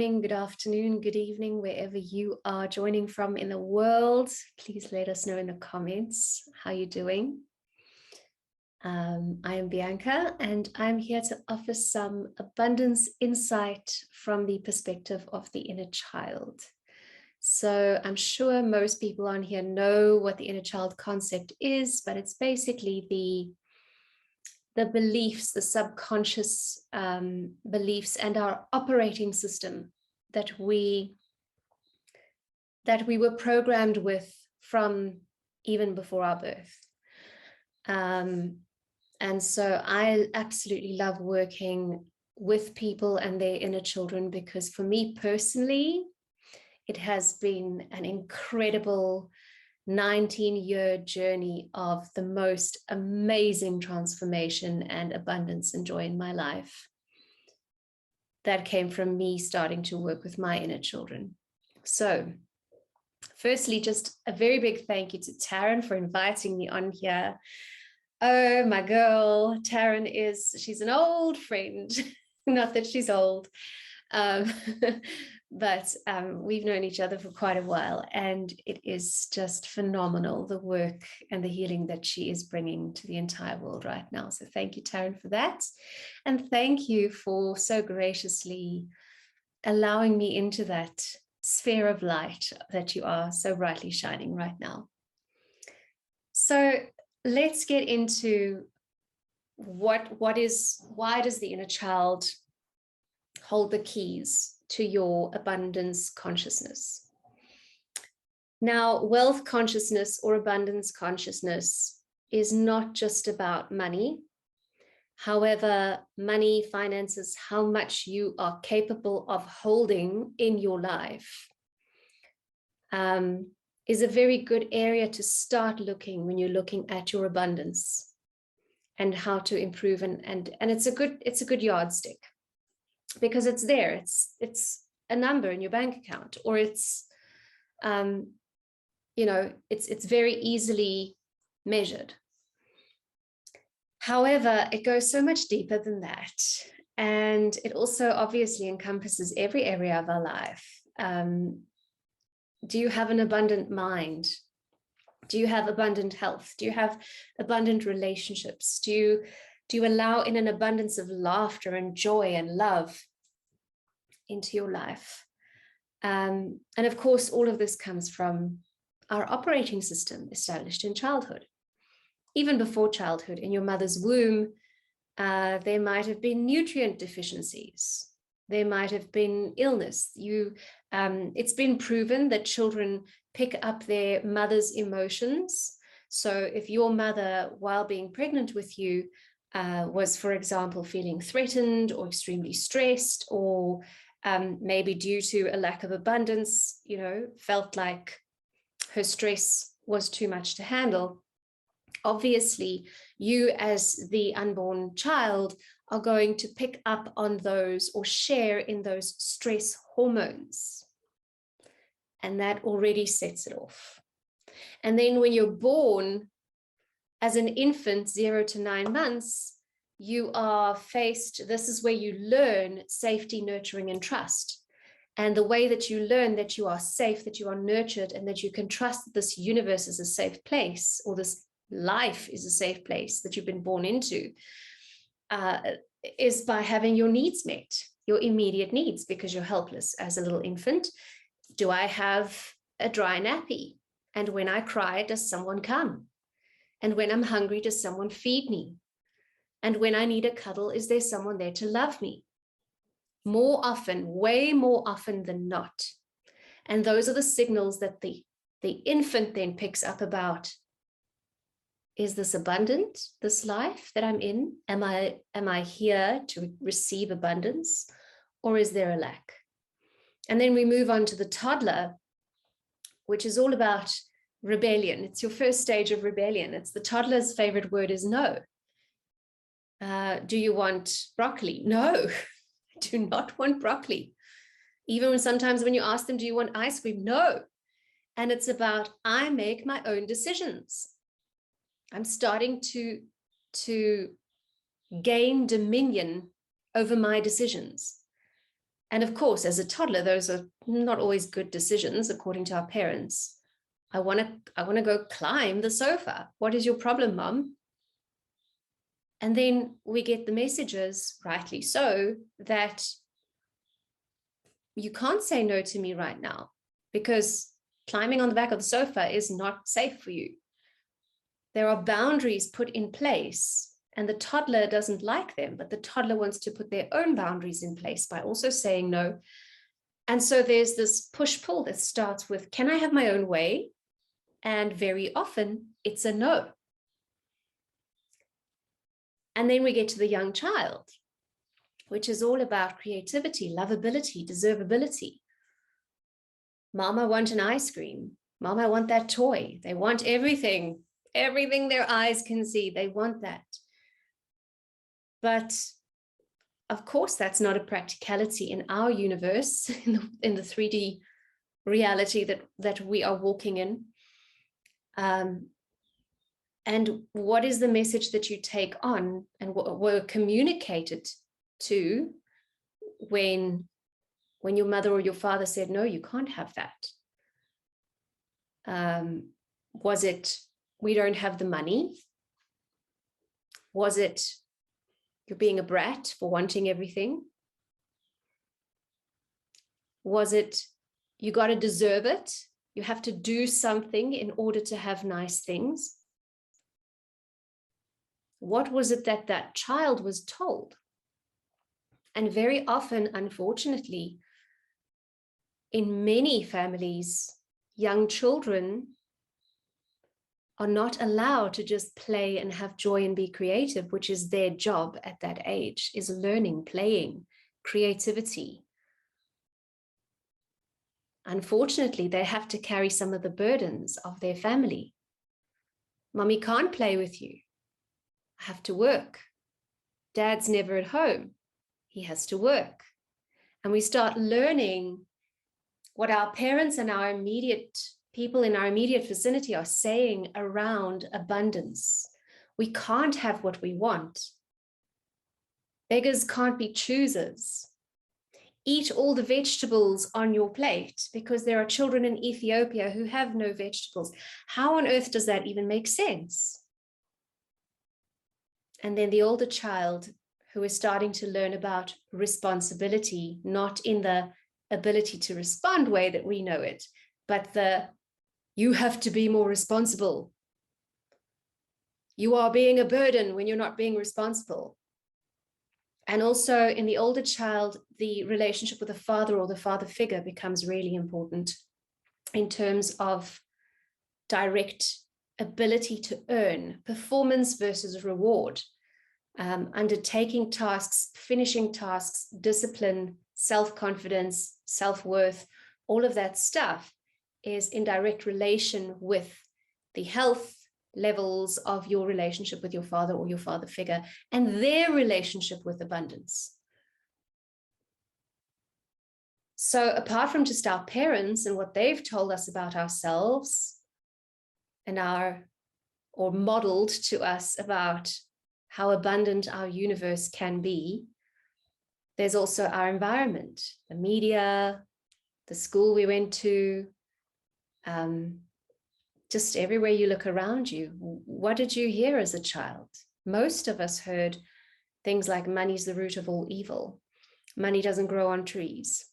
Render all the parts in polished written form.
Good afternoon, good evening, wherever you are joining from in the world. Please let us know in the comments how you're doing. I am Bianca, and I'm here to offer some abundance insight from the perspective of the inner child. So I'm sure most people on here know what the inner child concept is, but it's basically the beliefs, the subconscious beliefs, and our operating system that we were programmed with from even before our birth. And so I absolutely love working with people and their inner children, because for me personally, it has been an incredible 19-year journey of the most amazing transformation and abundance and joy in my life that came from me starting to work with my inner children. So firstly, just a very big thank you to Taryn for inviting me on here. Oh, my girl, Taryn she's an old friend. Not that she's old, but we've known each other for quite a while, and it is just phenomenal, the work and the healing that she is bringing to the entire world right now. So thank you, Taryn, for that. And thank you for so graciously allowing me into that sphere of light that you are so brightly shining right now. So let's get into why does the inner child hold the keys to your abundance consciousness? Now, wealth consciousness or abundance consciousness is not just about money. However, money, finances, how much you are capable of holding in your life is a very good area to start looking when you're looking at your abundance and how to improve. And it's a good yardstick, because it's there. It's a number in your bank account, or it's it's very easily measured. However, it goes so much deeper than that, and it also obviously encompasses every area of our life. Do you have an abundant mind? Do you have abundant health? Do you have abundant relationships? Do you allow in an abundance of laughter and joy and love into your life? And of course, all of this comes from our operating system established in childhood. Even before childhood, in your mother's womb, there might have been nutrient deficiencies. There might have been illness. It's been proven that children pick up their mother's emotions. So if your mother, while being pregnant with you, was, for example, feeling threatened or extremely stressed, or maybe due to a lack of abundance, felt like her stress was too much to handle, obviously you as the unborn child are going to pick up on those or share in those stress hormones. And that already sets it off. And then when you're born as an infant, 0 to 9 months, you are faced, this is where you learn safety, nurturing, and trust. And the way that you learn that you are safe, that you are nurtured, and that you can trust that this universe is a safe place, or this life is a safe place that you've been born into, is by having your needs met, your immediate needs, because you're helpless as a little infant. Do I have a dry nappy? And when I cry, does someone come? And when I'm hungry, does someone feed me? And when I need a cuddle, is there someone there to love me? More often, way more often than not. And those are the signals that the infant then picks up about. Is this abundant, this life that I'm in? Am I here to receive abundance, or is there a lack? And then we move on to the toddler, which is all about rebellion. It's your first stage of rebellion. It's the toddler's favorite word is no. Do you want broccoli? No, I do not want broccoli. Even sometimes when you ask them, do you want ice cream? No. And it's about, I make my own decisions. I'm starting to gain dominion over my decisions. And of course, as a toddler, those are not always good decisions, according to our parents. I want to go climb the sofa. What is your problem, Mom? And then we get the messages, rightly so, that you can't say no to me right now because climbing on the back of the sofa is not safe for you. There are boundaries put in place, and the toddler doesn't like them, but the toddler wants to put their own boundaries in place by also saying no. And so there's this push-pull that starts with, can I have my own way? And very often it's a no. And then we get to the young child, which is all about creativity, lovability, deservability. Mom, I want an ice cream. Mom, I want that toy. They want everything their eyes can see. They want that. But of course, that's not a practicality in our universe, in the 3D reality that we are walking in. And what is the message that you take on and what were communicated to when your mother or your father said, no, you can't have that? Was it, we don't have the money? Was it, you're being a brat for wanting everything? Was it, you got to deserve it? You have to do something in order to have nice things? What was it that that child was told? And very often, unfortunately, in many families, young children are not allowed to just play and have joy and be creative, which is their job at that age, is learning, playing, creativity. Unfortunately, they have to carry some of the burdens of their family. Mommy can't play with you. I have to work. Dad's never at home. He has to work. And we start learning what our parents and our immediate people in our immediate vicinity are saying around abundance. We can't have what we want. Beggars can't be choosers. Eat all the vegetables on your plate because there are children in Ethiopia who have no vegetables. How on earth does that even make sense? And then the older child who is starting to learn about responsibility, not in the ability to respond way that we know it, but the you have to be more responsible. You are being a burden when you're not being responsible. And also in the older child, the relationship with the father or the father figure becomes really important in terms of direct ability to earn, performance versus reward, undertaking tasks, finishing tasks, discipline, self-confidence, self-worth, all of that stuff is in direct relation with the health levels of your relationship with your father or your father figure and their relationship with abundance. So apart from just our parents and what they've told us about ourselves and or modeled to us about how abundant our universe can be, there's also our environment, the media, the school we went to, just everywhere you look around you. What did you hear as a child? Most of us heard things like money's the root of all evil. Money doesn't grow on trees.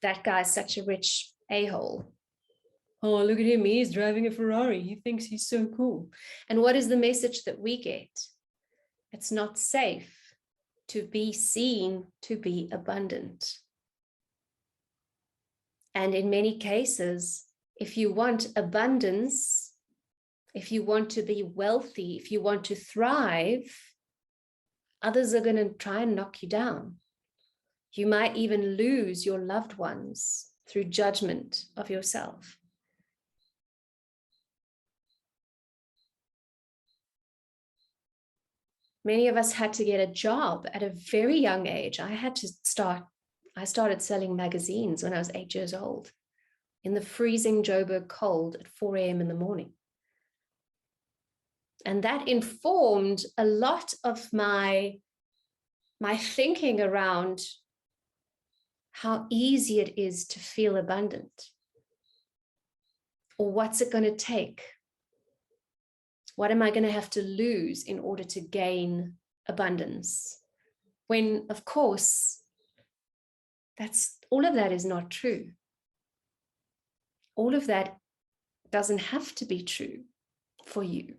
That guy's such a rich a-hole. Oh, look at him, he's driving a Ferrari. He thinks he's so cool. And what is the message that we get? It's not safe to be seen to be abundant. And in many cases, if you want abundance, if you want to be wealthy, if you want to thrive, others are going to try and knock you down. You might even lose your loved ones through judgment of yourself. Many of us had to get a job at a very young age. I started selling magazines when I was 8 years old in the freezing Joburg cold at 4 a.m. in the morning. And that informed a lot of my thinking around how easy it is to feel abundant. Or what's it going to take? What am I going to have to lose in order to gain abundance? When, of course, all of that is not true. All of that doesn't have to be true for you.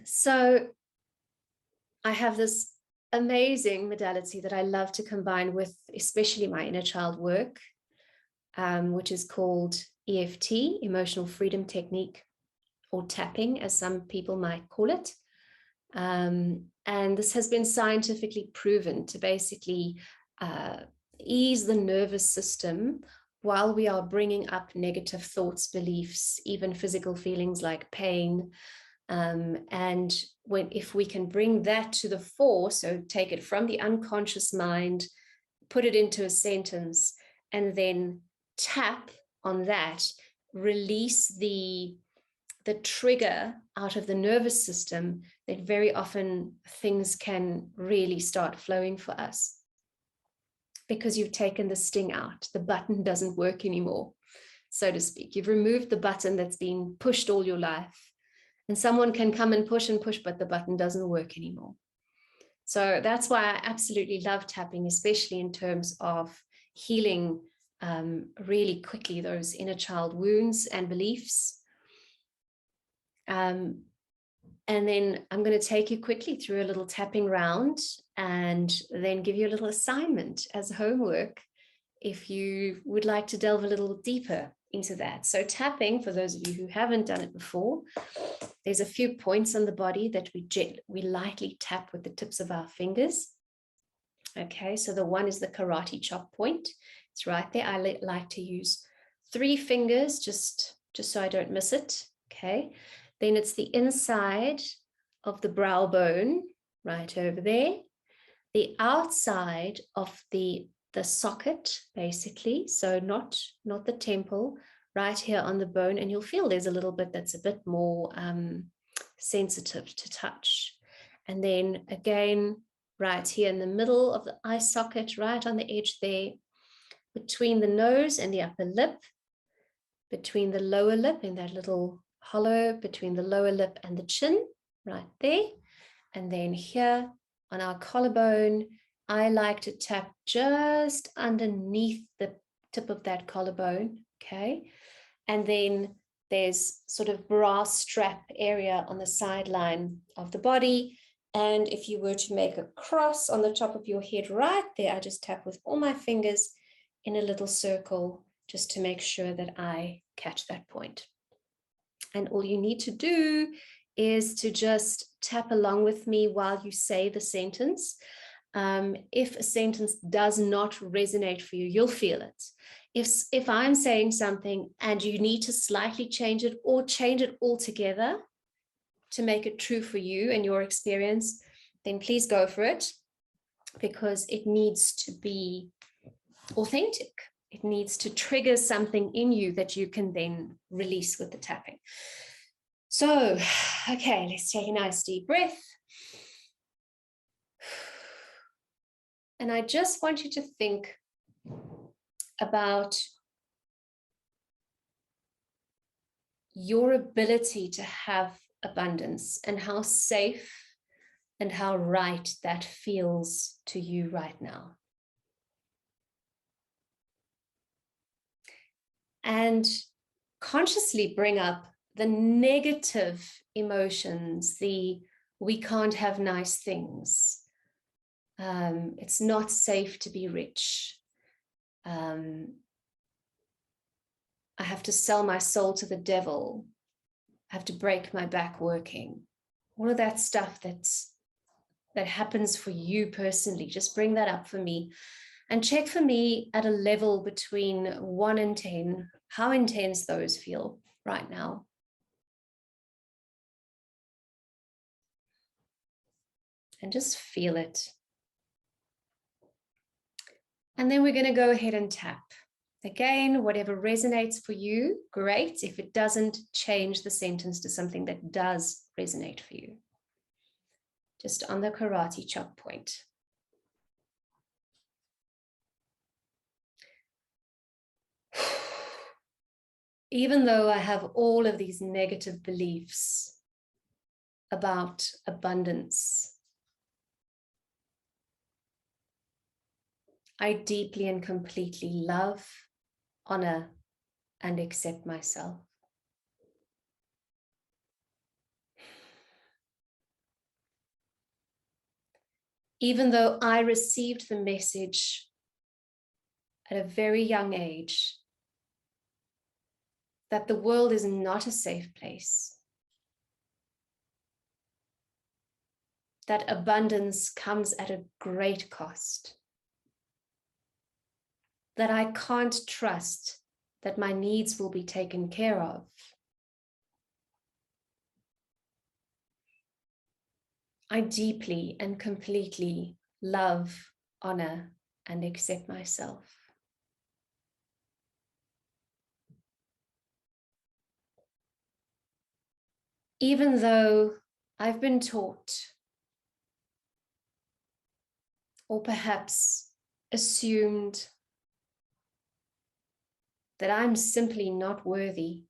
So I have this amazing modality that I love to combine with, especially my inner child work, which is called EFT, Emotional Freedom Technique, or tapping, as some people might call it. And this has been scientifically proven to basically ease the nervous system while we are bringing up negative thoughts, beliefs, even physical feelings like pain. And if we can bring that to the fore, so take it from the unconscious mind, put it into a sentence, and then tap on that, release the trigger out of the nervous system, that very often things can really start flowing for us. Because you've taken the sting out, the button doesn't work anymore, so to speak. You've removed the button that's been pushed all your life. And someone can come and push, but the button doesn't work anymore. So that's why I absolutely love tapping, especially in terms of healing really quickly those inner child wounds and beliefs. And then I'm going to take you quickly through a little tapping round and then give you a little assignment as homework if you would like to delve a little deeper into that. So tapping, for those of you who haven't done it before, there's a few points on the body that we lightly tap with the tips of our fingers. Okay, so the one is the karate chop point. It's right there. I like to use 3 fingers just so I don't miss it. Okay, then it's the inside of the brow bone right over there, the outside of the socket, basically, so not the temple, right here on the bone, and you'll feel there's a little bit that's a bit more sensitive to touch. And then again, right here in the middle of the eye socket, right on the edge there, between the nose and the upper lip, between the lower lip and that little hollow between the lower lip and the chin, right there. And then here on our collarbone, I like to tap just underneath the tip of that collarbone, okay? And then there's sort of bra strap area on the sideline of the body. And if you were to make a cross on the top of your head right there, I just tap with all my fingers in a little circle just to make sure that I catch that point. And all you need to do is to just tap along with me while you say the sentence. If a sentence does not resonate for you, you'll feel it. If I'm saying something and you need to slightly change it or change it altogether to make it true for you and your experience, then please go for it, because it needs to be authentic. It needs to trigger something in you that you can then release with the tapping. So, okay, let's take a nice deep breath. And I just want you to think about your ability to have abundance and how safe and how right that feels to you right now. And consciously bring up the negative emotions, the we can't have nice things. It's not safe to be rich. I have to sell my soul to the devil. I have to break my back working. All of that stuff that happens for you personally, just bring that up for me. And check for me at a level between 1 and 10, how intense those feel right now. And just feel it. And then we're going to go ahead and tap. Again, whatever resonates for you, great. If it doesn't, change the sentence to something that does resonate for you. Just on the karate chop point. even though I have all of these negative beliefs about abundance, I deeply and completely love, honor, and accept myself. Even though I received the message at a very young age that the world is not a safe place, that abundance comes at a great cost, that I can't trust that my needs will be taken care of. I deeply and completely love, honor, and accept myself. Even though I've been taught, or perhaps assumed, that I'm simply not worthy,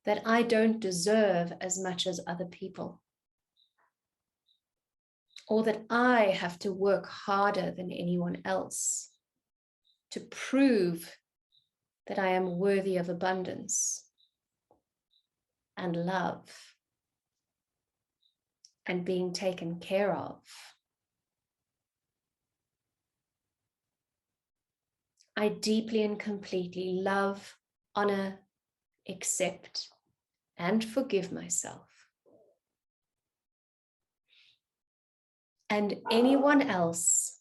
that I don't deserve as much as other people, or that I have to work harder than anyone else to prove that I am worthy of abundance and love and being taken care of. I deeply and completely love, honor, accept, and forgive myself. And anyone else,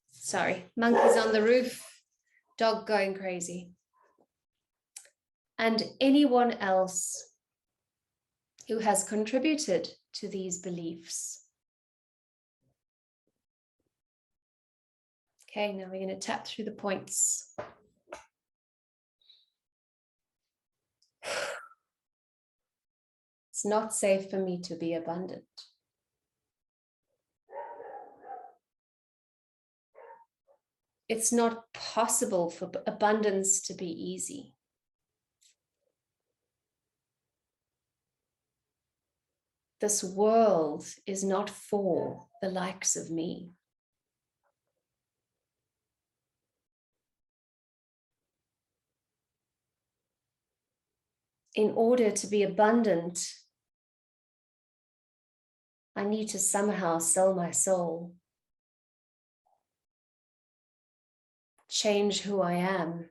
sorry, monkeys on the roof, dog going crazy. And anyone else who has contributed to these beliefs. Okay, now we're going to tap through the points. It's not safe for me to be abundant. It's not possible for abundance to be easy. This world is not for the likes of me. In order to be abundant, I need to somehow sell my soul, change who I am,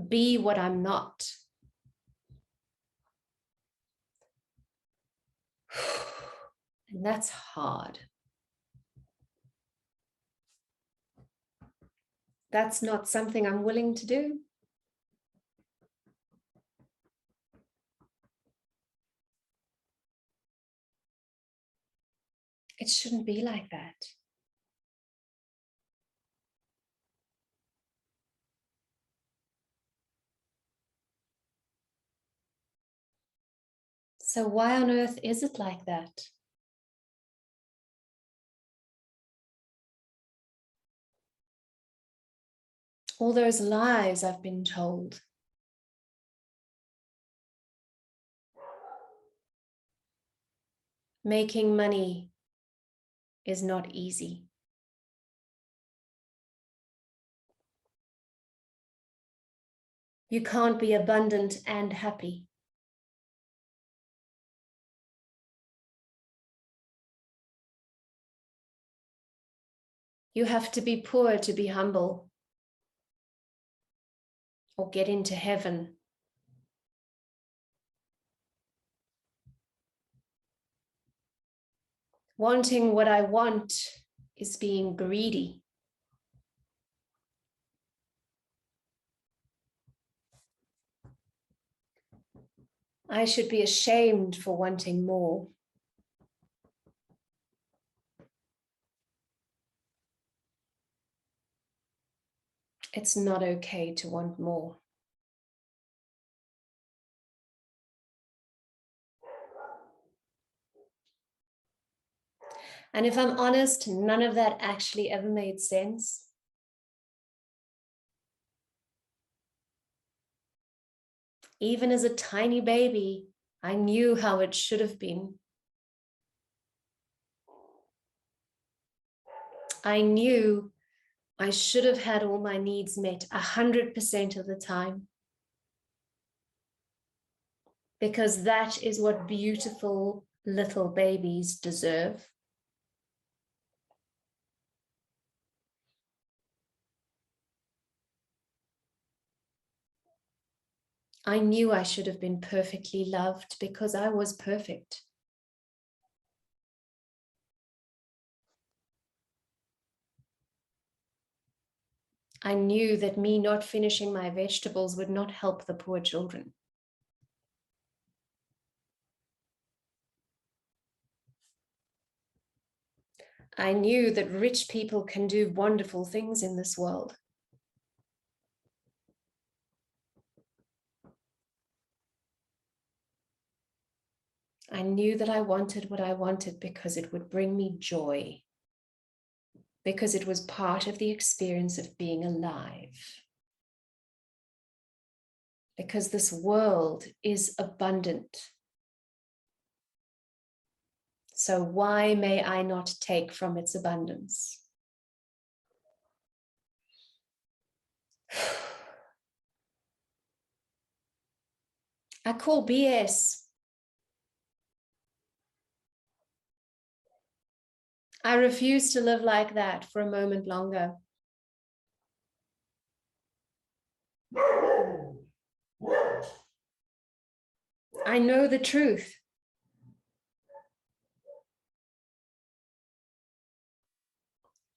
be what I'm not. And that's hard. That's not something I'm willing to do. It shouldn't be like that. So why on earth is it like that? All those lies I've been told. Making money is not easy. You can't be abundant and happy. You have to be poor to be humble or get into heaven. Wanting what I want is being greedy. I should be ashamed for wanting more. It's not okay to want more. And if I'm honest, none of that actually ever made sense. Even as a tiny baby, I knew how it should have been. I knew I should have had all my needs met 100% of the time. Because that is what beautiful little babies deserve. I knew I should have been perfectly loved because I was perfect. I knew that me not finishing my vegetables would not help the poor children. I knew that rich people can do wonderful things in this world. I knew that I wanted what I wanted because it would bring me joy, because it was part of the experience of being alive. Because this world is abundant. So why may I not take from its abundance? I call BS. I refuse to live like that for a moment longer. I know the truth.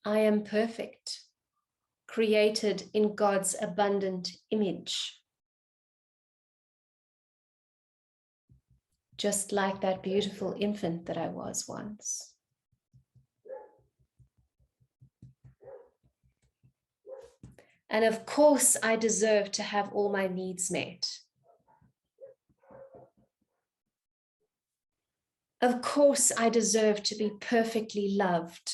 I am perfect, created in God's abundant image. Just like that beautiful infant that I was once. And of course, I deserve to have all my needs met. Of course, I deserve to be perfectly loved.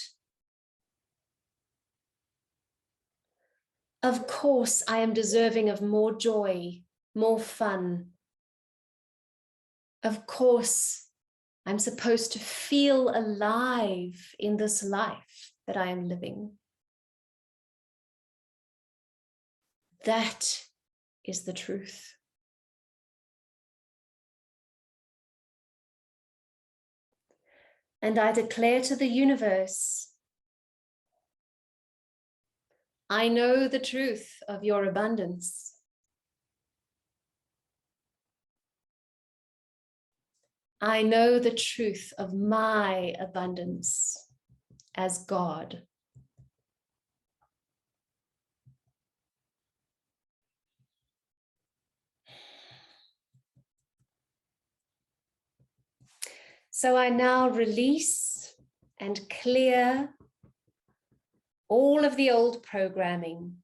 Of course, I am deserving of more joy, more fun. Of course, I'm supposed to feel alive in this life that I am living. That is the truth. And I declare to the universe, I know the truth of your abundance. I know the truth of my abundance as God. So I now release and clear all of the old programming,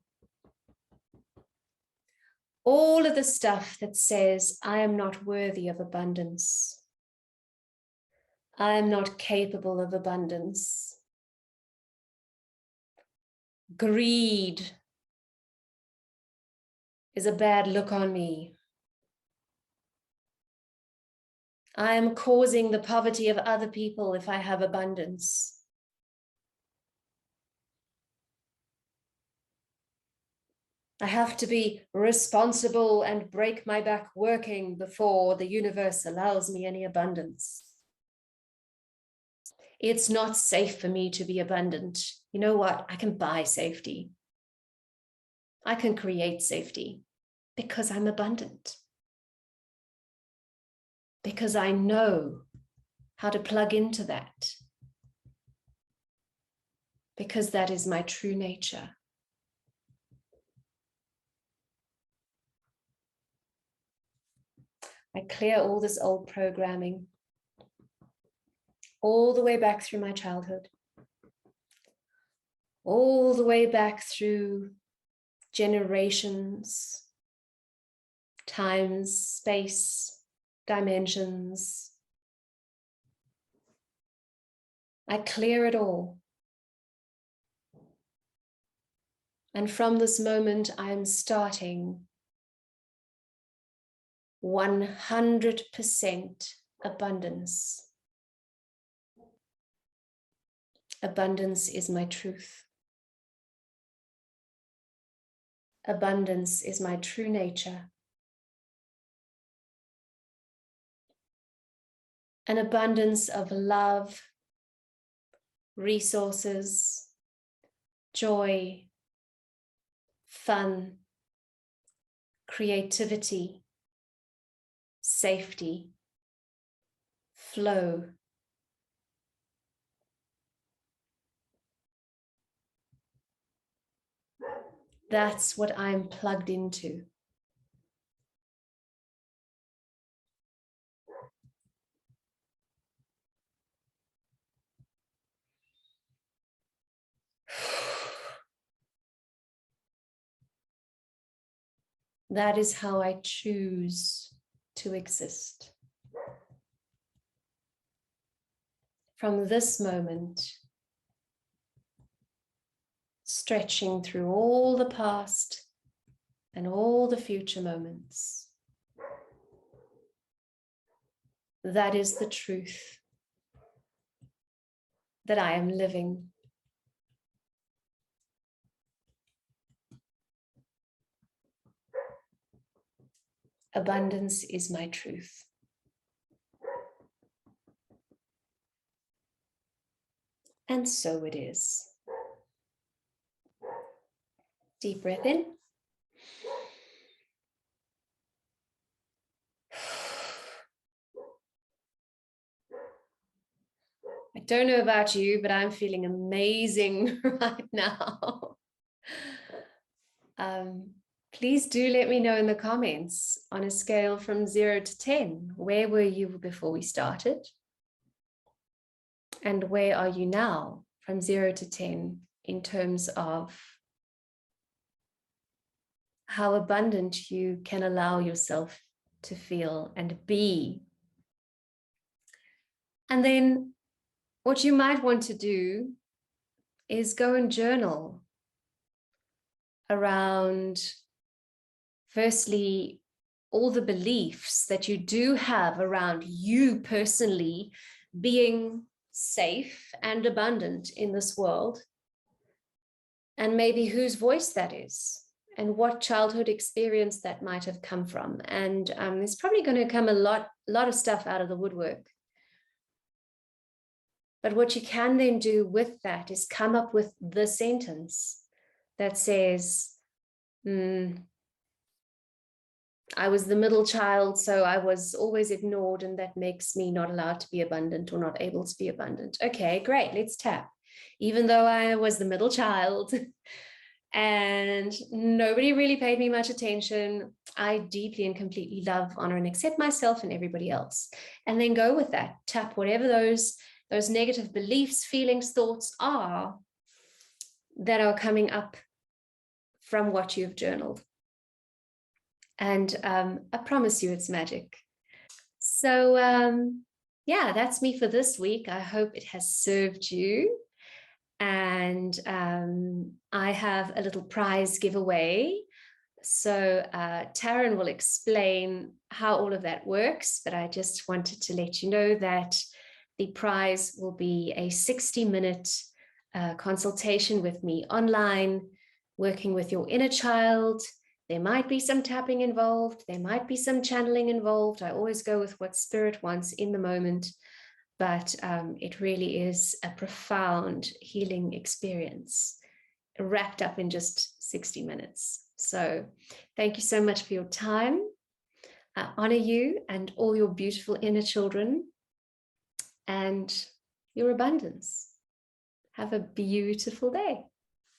all of the stuff that says I am not worthy of abundance. I am not capable of abundance. Greed is a bad look on me. I am causing the poverty of other people if I have abundance. I have to be responsible and break my back working before the universe allows me any abundance. It's not safe for me to be abundant. You know what? I can buy safety. I can create safety because I'm abundant. Because I know how to plug into that. Because that is my true nature. I clear all this old programming, all the way back through my childhood, all the way back through generations, times, space, dimensions, I clear it all. And from this moment, I am starting 100% abundance. Abundance is my truth. Abundance is my true nature. An abundance of love, resources, joy, fun, creativity, safety, flow. That's what I'm plugged into. That is how I choose to exist. From this moment, stretching through all the past and all the future moments. That is the truth that I am living. Abundance is my truth. And so it is. Deep breath in. I don't know about you, but I'm feeling amazing right now. Please do let me know in the comments on a scale from 0 to 10. Where were you before we started? And where are you now from 0 to 10 in terms of how abundant you can allow yourself to feel and be? And then what you might want to do is go and journal around, firstly, all the beliefs that you do have around you personally being safe and abundant in this world, and maybe whose voice that is and what childhood experience that might have come from. And there's probably going to come a lot of stuff out of the woodwork. But what you can then do with that is come up with the sentence that says, I was the middle child, so I was always ignored, and that makes me not allowed to be abundant or not able to be abundant. Okay, great, let's tap. Even though I was the middle child and nobody really paid me much attention, I deeply and completely love, honor, and accept myself and everybody else. And then go with that. Tap whatever those negative beliefs, feelings, thoughts are that are coming up from what you've journaled. And I promise you it's magic. So yeah, that's me for this week. I hope it has served you. And I have a little prize giveaway. So Taryn will explain how all of that works, but I just wanted to let you know that the prize will be a 60-minute consultation with me online, working with your inner child. There might be some tapping involved. There might be some channeling involved. I always go with what spirit wants in the moment, but it really is a profound healing experience wrapped up in just 60 minutes. So thank you so much for your time. I honor you and all your beautiful inner children and your abundance. Have a beautiful day.